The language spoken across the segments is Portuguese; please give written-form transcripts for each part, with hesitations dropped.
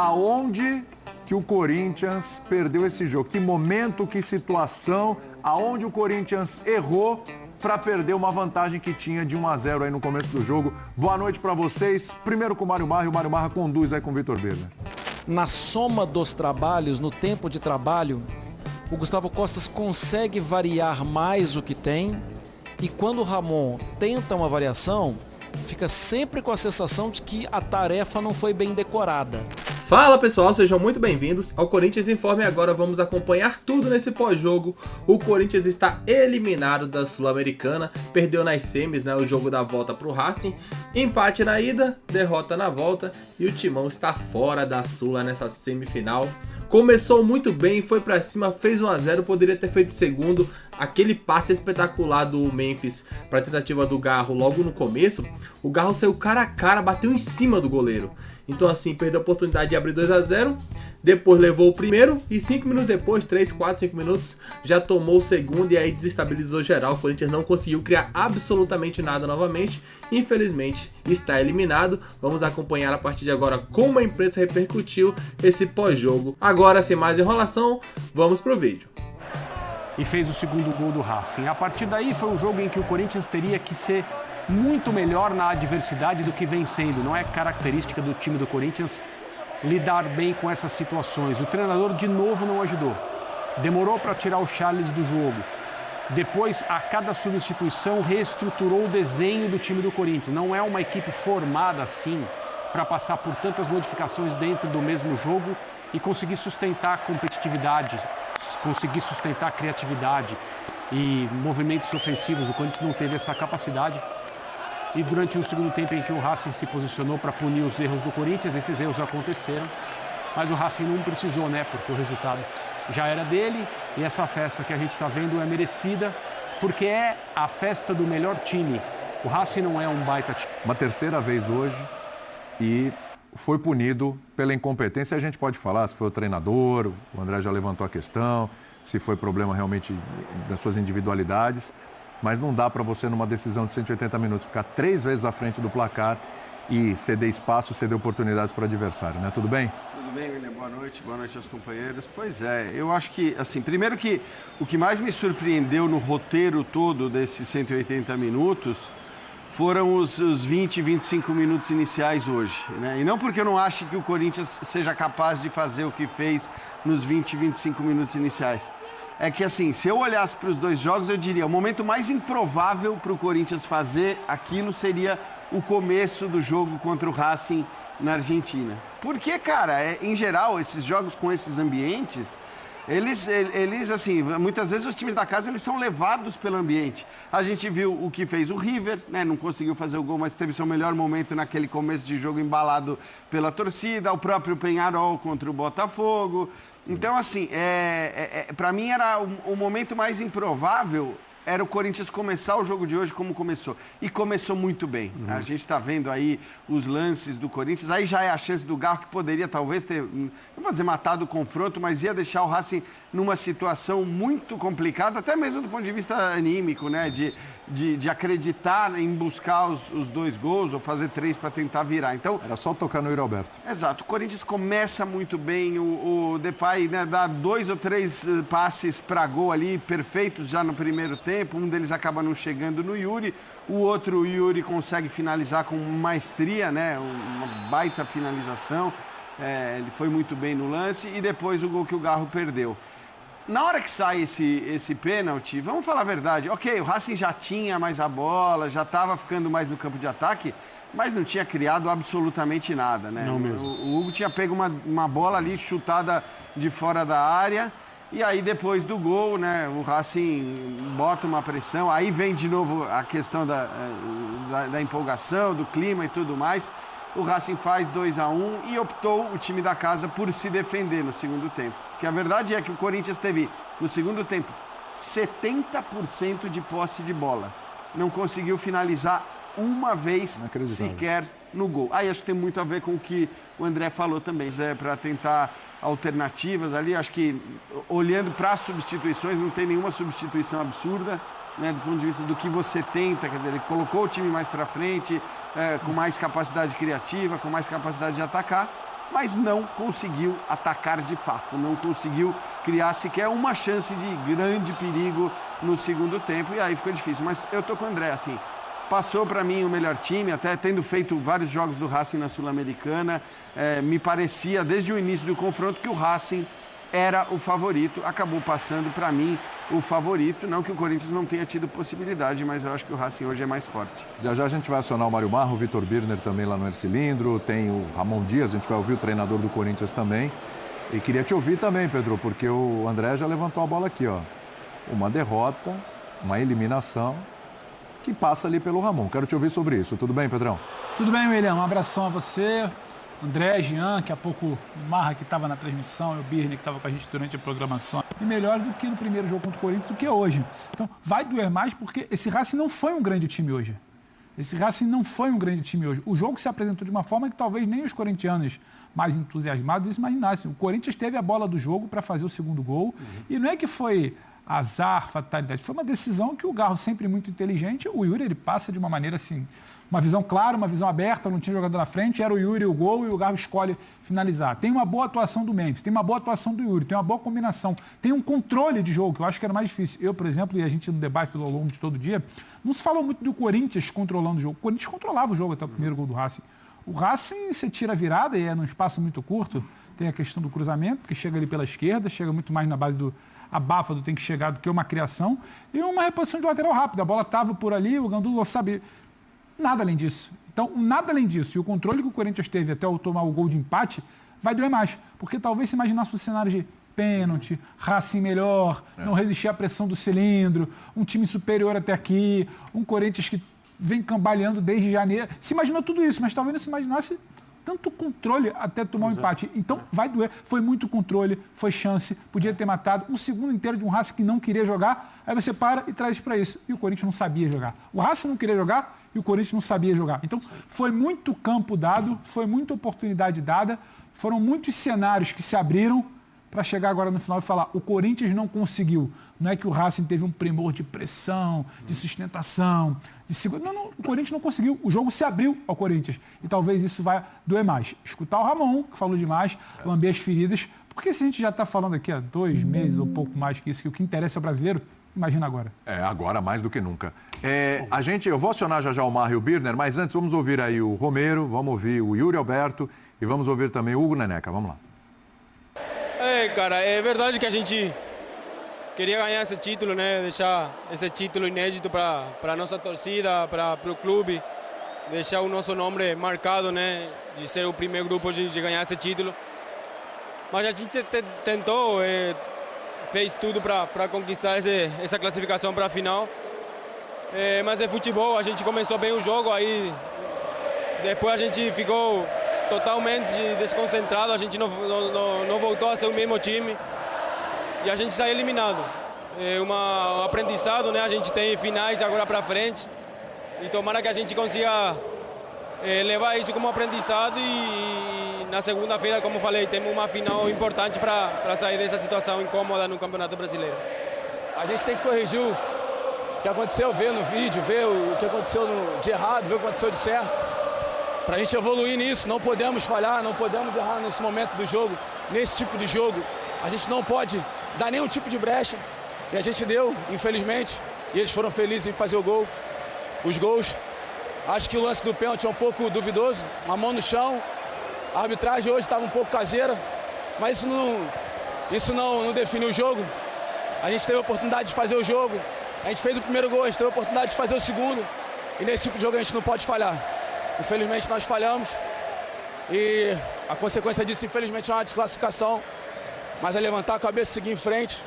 aonde que o Corinthians perdeu esse jogo. Que momento, que situação, aonde o Corinthians errou para perder uma vantagem que tinha de 1-0 aí no começo do jogo. Boa noite para vocês. Primeiro com o Mário Marra, e o Mário Marra conduz aí com o Vitor Birner. Na soma dos trabalhos, no tempo de trabalho, o Gustavo Costas consegue variar mais o que tem, e quando o Ramon tenta uma variação, fica sempre com a sensação de que a tarefa não foi bem decorada. Fala pessoal, sejam muito bem-vindos ao Corinthians Informe. Agora vamos acompanhar tudo nesse pós-jogo. O Corinthians está eliminado da Sul-Americana, perdeu nas semis, o jogo da volta para o Racing, empate na ida, derrota na volta e o Timão está fora da Sula nessa semifinal. Começou muito bem, foi pra cima, fez 1-0, poderia ter feito segundo. Aquele passe espetacular do Memphis para tentativa do Garro logo no começo. O Garro saiu cara a cara, bateu em cima do goleiro. Então assim, perdeu a oportunidade de abrir 2-0. Depois levou o primeiro e 5 minutos depois, 3, 4, 5 minutos, já tomou o segundo e aí desestabilizou geral. O Corinthians não conseguiu criar absolutamente nada novamente. Infelizmente está eliminado. Vamos acompanhar a partir de agora como a imprensa repercutiu esse pós-jogo. Agora, sem mais enrolação, vamos pro vídeo. E fez o segundo gol do Racing. A partir daí foi um jogo em que o Corinthians teria que ser muito melhor na adversidade do que vem sendo. Não é característica do time do Corinthians lidar bem com essas situações. O treinador de novo não ajudou. Demorou para tirar o Charles do jogo. Depois, a cada substituição, reestruturou o desenho do time do Corinthians. Não é uma equipe formada assim para passar por tantas modificações dentro do mesmo jogo e conseguir sustentar a competitividade, conseguir sustentar a criatividade e movimentos ofensivos. O Corinthians não teve essa capacidade. E durante um segundo tempo em que o Racing se posicionou para punir os erros do Corinthians, esses erros aconteceram, mas o Racing não precisou, porque o resultado já era dele e essa festa que a gente está vendo é merecida, porque é a festa do melhor time. O Racing não é um baita time. Uma terceira vez hoje e foi punido pela incompetência. A gente pode falar se foi o treinador, o André já levantou a questão, se foi problema realmente das suas individualidades. Mas não dá para você, numa decisão de 180 minutos, ficar 3 vezes à frente do placar e ceder espaço, ceder oportunidades para o adversário, né? Tudo bem? Tudo bem, William. Boa noite aos companheiros. Pois é, eu acho que, assim, primeiro que o que mais me surpreendeu no roteiro todo desses 180 minutos foram os 20, 25 minutos iniciais hoje, né? E não porque eu não acho que o Corinthians seja capaz de fazer o que fez nos 20, 25 minutos iniciais. É que assim, se eu olhasse para os dois jogos, eu diria, o momento mais improvável para o Corinthians fazer aquilo seria o começo do jogo contra o Racing na Argentina. Porque, cara, em geral, esses jogos com esses ambientes, eles assim, muitas vezes os times da casa, eles são levados pelo ambiente. A gente viu o que fez o River, não conseguiu fazer o gol, mas teve seu melhor momento naquele começo de jogo embalado pela torcida, o próprio Peñarol contra o Botafogo. Então, assim, para mim era o momento mais improvável, era o Corinthians começar o jogo de hoje como começou. E começou muito bem. A gente está vendo aí os lances do Corinthians. Aí já é a chance do Garro, que poderia talvez ter, não vou dizer matado o confronto, mas ia deixar o Racing numa situação muito complicada, até mesmo do ponto de vista anímico, de acreditar em buscar os 2 gols ou fazer 3 para tentar virar. Então, era só tocar no Yuri Alberto. Exato. O Corinthians começa muito bem. O Depay dá 2 ou 3 passes para gol ali, perfeitos já no primeiro tempo. Um deles acaba não chegando no Yuri. O outro, o Yuri, consegue finalizar com maestria, uma baita finalização. Ele foi muito bem no lance. E depois o gol que o Garro perdeu. Na hora que sai esse pênalti, vamos falar a verdade. Ok, o Racing já tinha mais a bola, já estava ficando mais no campo de ataque, mas não tinha criado absolutamente nada, Não mesmo. O Hugo tinha pego uma bola ali chutada de fora da área. E aí depois do gol, o Racing bota uma pressão, aí vem de novo a questão da empolgação, do clima e tudo mais. O Racing faz 2-1 e optou o time da casa por se defender no segundo tempo. Porque a verdade é que o Corinthians teve, no segundo tempo, 70% de posse de bola. Não conseguiu finalizar uma vez sequer no gol. Aí acho que tem muito a ver com o que o André falou também. Para tentar alternativas ali, acho que olhando para as substituições, não tem nenhuma substituição absurda, do ponto de vista do que você tenta, quer dizer, ele colocou o time mais para frente, com mais capacidade criativa, com mais capacidade de atacar, mas não conseguiu atacar de fato, não conseguiu criar sequer uma chance de grande perigo no segundo tempo, e aí ficou difícil. Mas eu tô com o André, assim, passou para mim o melhor time, até tendo feito vários jogos do Racing na Sul-Americana, me parecia desde o início do confronto que o Racing era o favorito, acabou passando para mim o favorito, não que o Corinthians não tenha tido possibilidade, mas eu acho que o Racing hoje é mais forte. Já já a gente vai acionar o Mário Marro, o Vitor Birner também lá no Ercilindro, tem o Ramon Dias, a gente vai ouvir o treinador do Corinthians também. E queria te ouvir também, Pedro, porque o André já levantou a bola aqui, ó. Uma derrota, uma eliminação que passa ali pelo Ramon. Quero te ouvir sobre isso. Tudo bem, Pedrão? Tudo bem, William. Um abração a você, André, Jean, que há pouco o Marra que estava na transmissão, e o Birne que estava com a gente durante a programação. E melhor do que no primeiro jogo contra o Corinthians do que hoje. Então, vai doer mais porque esse Racing não foi um grande time hoje. Esse Racing não foi um grande time hoje. O jogo se apresentou de uma forma que talvez nem os corintianos mais entusiasmados imaginassem. O Corinthians teve a bola do jogo para fazer o segundo gol. E não é que foi azar, fatalidade. Foi uma decisão que o Garro, sempre muito inteligente, o Yuri, ele passa de uma maneira assim, uma visão clara, uma visão aberta, não tinha jogador na frente, era o Yuri o gol e o Garro escolhe finalizar. Tem uma boa atuação do Memphis, tem uma boa atuação do Yuri, tem uma boa combinação, tem um controle de jogo, que eu acho que era mais difícil. Eu, por exemplo, e a gente no debate ao longo de todo dia, não se falou muito do Corinthians controlando o jogo. O Corinthians controlava o jogo até o primeiro gol do Racing. O Racing, você tira a virada e é num espaço muito curto, tem a questão do cruzamento, que chega ali pela esquerda, chega muito mais na base do abafa do tem que chegar do que uma criação, e uma reposição de lateral rápida. A bola estava por ali, o Gandula sabe. Nada além disso. Então, nada além disso. E o controle que o Corinthians teve até tomar o gol de empate vai doer mais. Porque talvez se imaginasse o cenário de pênalti, Racing melhor, não resistir à pressão do cilindro, um time superior até aqui, um Corinthians que vem cambaleando desde janeiro. Se imaginou tudo isso, mas talvez não se imaginasse tanto controle até tomar um empate. Então, vai doer. Foi muito controle, foi chance, podia ter matado um segundo inteiro de um Racing que não queria jogar, aí você para e traz para isso. E o Corinthians não sabia jogar. O Racing não queria jogar e o Corinthians não sabia jogar. Então, foi muito campo dado, foi muita oportunidade dada, foram muitos cenários que se abriram para chegar agora no final e falar, o Corinthians não conseguiu. Não é que o Racing teve um primor de pressão, de sustentação, de segurança. Não, o Corinthians não conseguiu. O jogo se abriu ao Corinthians. E talvez isso vai doer mais. Escutar o Ramon, que falou demais, lamber as feridas. Porque se a gente já está falando aqui há 2 meses ou pouco mais que isso, que o que interessa é o brasileiro, imagina agora. Agora mais do que nunca. Eu vou acionar já o Marra e o Birner, mas antes vamos ouvir aí o Romero, vamos ouvir o Yuri Alberto e vamos ouvir também o Hugo Neneca. Vamos lá. Cara, é verdade que a gente queria ganhar esse título, né? Deixar esse título inédito para a nossa torcida, para o clube, deixar o nosso nome marcado, né? De ser o primeiro grupo de ganhar esse título. Mas a gente tentou, fez tudo para conquistar essa classificação para a final. Mas é futebol, a gente começou bem o jogo, aí depois a gente ficou totalmente desconcentrado, a gente não voltou a ser o mesmo time e a gente saiu eliminado. É um aprendizado, né? A gente tem finais agora para frente e tomara que a gente consiga levar isso como aprendizado e na segunda-feira, como falei, temos uma final importante para sair dessa situação incômoda no Campeonato Brasileiro. A gente tem que corrigir o que aconteceu, ver no vídeo, ver o que aconteceu de errado, ver o que aconteceu de certo. Para a gente evoluir nisso, não podemos falhar, não podemos errar nesse momento do jogo, nesse tipo de jogo. A gente não pode dar nenhum tipo de brecha. E a gente deu, infelizmente, e eles foram felizes em fazer os gols. Acho que o lance do pênalti é um pouco duvidoso, uma mão no chão. A arbitragem hoje estava um pouco caseira, mas isso não define o jogo. A gente teve a oportunidade de fazer o jogo, a gente fez o primeiro gol, a gente teve a oportunidade de fazer o segundo. E nesse tipo de jogo a gente não pode falhar. Infelizmente nós falhamos e a consequência disso, infelizmente, é uma desclassificação. Mas é levantar a cabeça e seguir em frente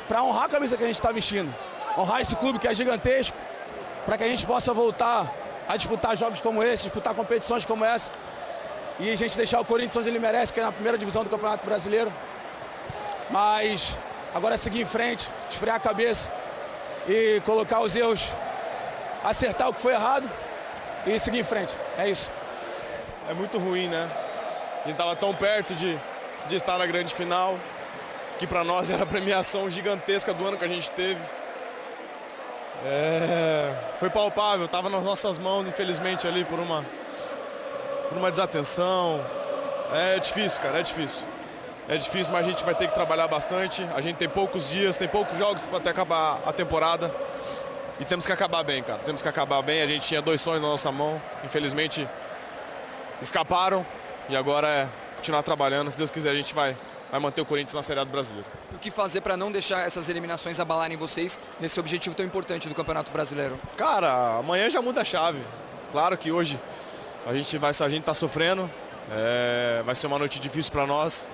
para honrar a camisa que a gente está vestindo. Honrar esse clube que é gigantesco, para que a gente possa voltar a disputar jogos como esse, disputar competições como essa. E a gente deixar o Corinthians onde ele merece, que é na primeira divisão do Campeonato Brasileiro. Mas agora é seguir em frente, esfriar a cabeça e colocar os erros, acertar o que foi errado e seguir em frente. É isso. É muito ruim, né? A gente estava tão perto de estar na grande final, que para nós era a premiação gigantesca do ano que a gente teve. Foi palpável, estava nas nossas mãos, infelizmente, ali por uma desatenção, É difícil, cara, é difícil. É difícil, mas a gente vai ter que trabalhar bastante. A gente tem poucos dias, tem poucos jogos para até acabar a temporada. E temos que acabar bem, cara. Temos que acabar bem. A gente tinha 2 sonhos na nossa mão. Infelizmente, escaparam. E agora é continuar trabalhando. Se Deus quiser, a gente vai manter o Corinthians na Série A do Brasileiro. O que fazer para não deixar essas eliminações abalarem vocês nesse objetivo tão importante do Campeonato Brasileiro? Cara, amanhã já muda a chave. Claro que hoje a gente tá sofrendo. Vai ser uma noite difícil para nós.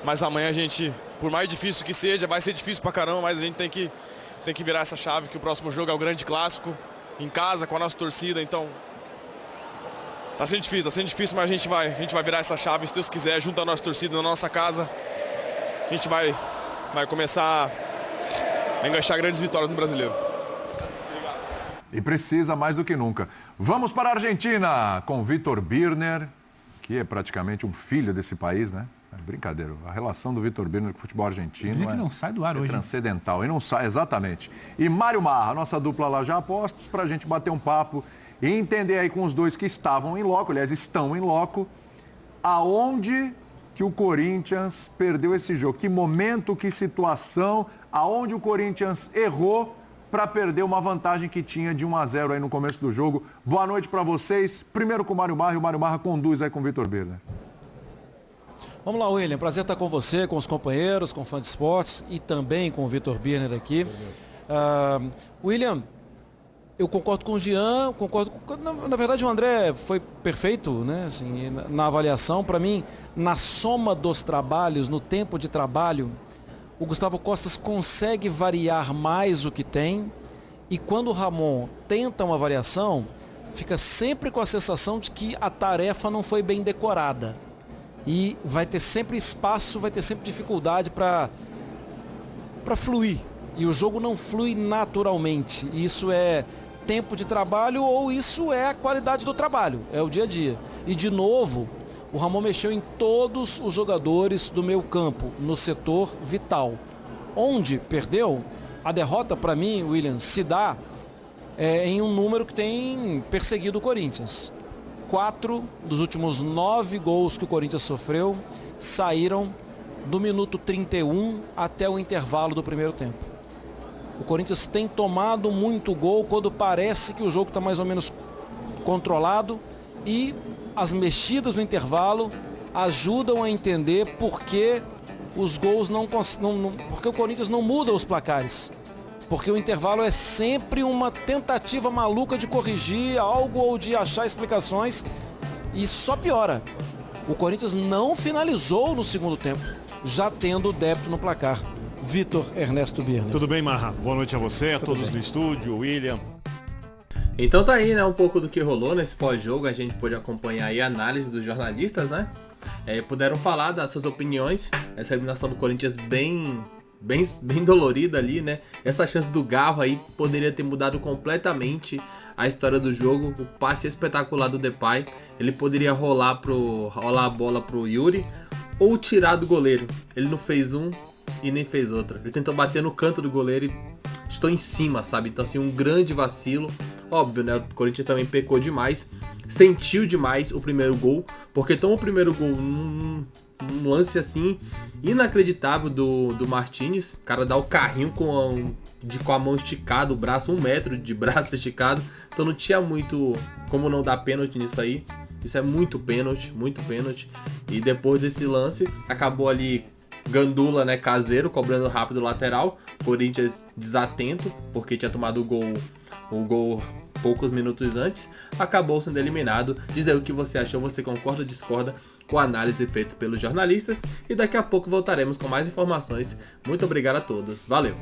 Mas amanhã a gente, por mais difícil que seja, vai ser difícil pra caramba, mas a gente tem que virar essa chave, que o próximo jogo é o grande clássico, em casa, com a nossa torcida, então tá sendo difícil, mas a gente vai virar essa chave, se Deus quiser, junto à nossa torcida, na nossa casa, a gente vai começar a enganchar grandes vitórias no Brasileiro. E precisa mais do que nunca. Vamos para a Argentina com Vitor Birner, que é praticamente um filho desse país, né? É brincadeira. A relação do Vitor Birner com o futebol argentino que não sai do ar hoje. Transcendental. E não sai, exatamente. E Mário Marra, nossa dupla lá já apostos, para a gente bater um papo e entender aí com os dois que estavam em loco, aliás, estão em loco, aonde que o Corinthians perdeu esse jogo. Que momento, que situação, aonde o Corinthians errou para perder uma vantagem que tinha de 1-0 aí no começo do jogo. Boa noite para vocês. Primeiro com o Mário Marra, e o Mário Marra conduz aí com o Vitor Birner. Vamos lá, William. Prazer estar com você, com os companheiros, com o Fã de Esportes e também com o Vitor Birner aqui. William, eu concordo com o Jean, na verdade o André foi perfeito, né? Assim, na avaliação. Para mim, na soma dos trabalhos, no tempo de trabalho, o Gustavo Costas consegue variar mais o que tem, e quando o Ramon tenta uma variação, fica sempre com a sensação de que a tarefa não foi bem decorada. E vai ter sempre espaço, vai ter sempre dificuldade para fluir. E o jogo não flui naturalmente. Isso é tempo de trabalho ou isso é a qualidade do trabalho, é o dia a dia. E de novo, o Ramon mexeu em todos os jogadores do meio campo, no setor vital. Onde perdeu, a derrota para mim, William, se dá em um número que tem perseguido o Corinthians. 4 dos últimos 9 gols que o Corinthians sofreu saíram do minuto 31 até o intervalo do primeiro tempo. O Corinthians tem tomado muito gol quando parece que o jogo está mais ou menos controlado, e as mexidas no intervalo ajudam a entender por que os gols porque o Corinthians não muda os placares. Porque o intervalo é sempre uma tentativa maluca de corrigir algo ou de achar explicações, e só piora. O Corinthians não finalizou no segundo tempo, já tendo o débito no placar. Vitor Ernesto Birner. Tudo bem, Marra? Boa noite a você, a todos do estúdio, William. Então tá aí, né, um pouco do que rolou nesse pós-jogo. A gente pôde acompanhar aí a análise dos jornalistas, né? Puderam falar das suas opiniões. Essa eliminação do Corinthians bem dolorida ali, né? Essa chance do Garro aí poderia ter mudado completamente a história do jogo. O passe espetacular do Depay, ele poderia rolar a bola pro Yuri ou tirar do goleiro. Ele não fez um e nem fez outra. Ele tentou bater no canto do goleiro e estou em cima, sabe? Então assim, um grande vacilo. Óbvio, né? O Corinthians também pecou demais, sentiu demais o primeiro gol, porque toma o primeiro gol num lance assim inacreditável do Martínez. O cara dá o carrinho com a mão esticada, o braço, 1 metro de braço esticado. Então não tinha muito como não dar pênalti nisso aí. Isso é muito pênalti, muito pênalti. E depois desse lance, acabou ali Gandula, né, caseiro, cobrando rápido o lateral. Corinthians desatento, porque tinha tomado o gol poucos minutos antes. Acabou sendo eliminado. Diz aí o que você achou, você concorda ou discorda com a análise feita pelos jornalistas. E daqui a pouco voltaremos com mais informações. Muito obrigado a todos. Valeu!